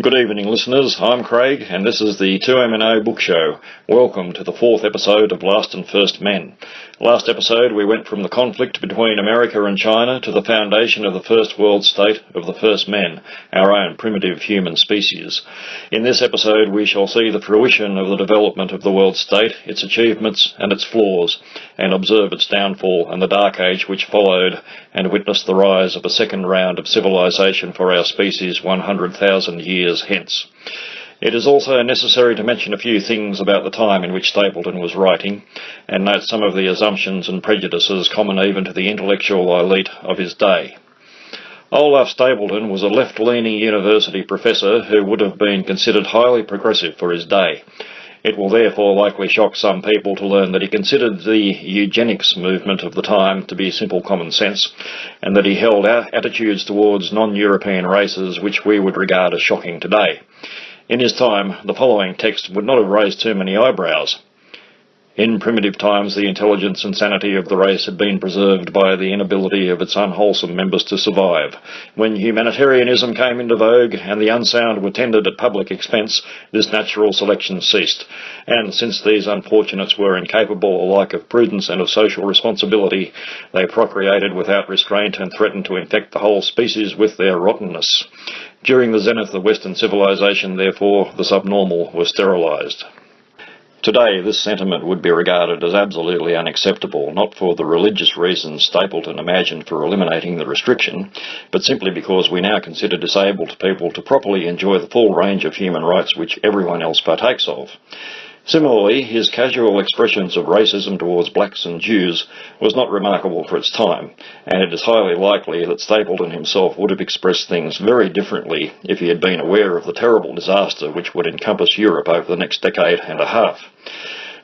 Good evening, listeners. I'm Craig, and this is the 2MNO Book Show. Welcome to the 4th episode of Last and First Men. Last episode we went from the conflict between America and China to the foundation of the first world state of the first men, our own primitive human species. In this episode we shall see the fruition of the development of the world state, its achievements and its flaws, and observe its downfall and the dark age which followed, and witness the rise of a second round of civilization for our species 100,000 years hence. It is also necessary to mention a few things about the time in which Stapledon was writing, and note some of the assumptions and prejudices common even to the intellectual elite of his day. Olaf Stapledon was a left-leaning university professor who would have been considered highly progressive for his day. It will therefore likely shock some people to learn that he considered the eugenics movement of the time to be simple common sense, and that he held attitudes towards non-European races which we would regard as shocking today. In his time, the following text would not have raised too many eyebrows. In primitive times, the intelligence and sanity of the race had been preserved by the inability of its unwholesome members to survive. When humanitarianism came into vogue and the unsound were tended at public expense, this natural selection ceased. And since these unfortunates were incapable alike of prudence and of social responsibility, they procreated without restraint and threatened to infect the whole species with their rottenness. During the zenith of Western civilization, therefore, the subnormal were sterilized. Today, this sentiment would be regarded as absolutely unacceptable, not for the religious reasons Stapledon imagined for eliminating the restriction, but simply because we now consider disabled people to properly enjoy the full range of human rights which everyone else partakes of. Similarly, his casual expressions of racism towards blacks and Jews was not remarkable for its time, and it is highly likely that Stapledon himself would have expressed things very differently if he had been aware of the terrible disaster which would encompass Europe over the next decade and a half.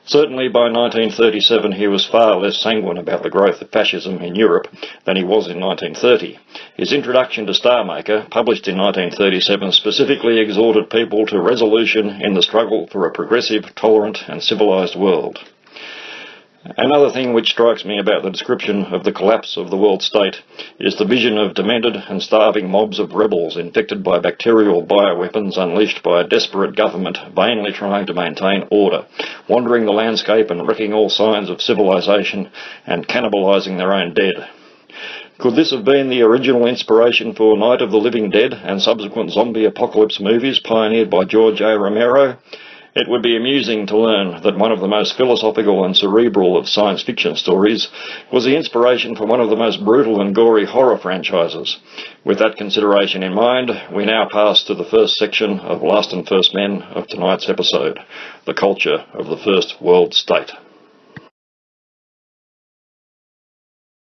Certainly by 1937 he was far less sanguine about the growth of fascism in Europe than he was in 1930. His introduction to Star Maker, published in 1937, specifically exhorted people to resolution in the struggle for a progressive, tolerant and civilized world. Another thing which strikes me about the description of the collapse of the world state is the vision of demented and starving mobs of rebels infected by bacterial bioweapons unleashed by a desperate government vainly trying to maintain order, wandering the landscape and wrecking all signs of civilization and cannibalizing their own dead. Could this have been the original inspiration for Night of the Living Dead and subsequent zombie apocalypse movies pioneered by George A. Romero? It would be amusing to learn that one of the most philosophical and cerebral of science fiction stories was the inspiration for one of the most brutal and gory horror franchises. With that consideration in mind, we now pass to the first section of Last and First Men of tonight's episode, the culture of the First World State.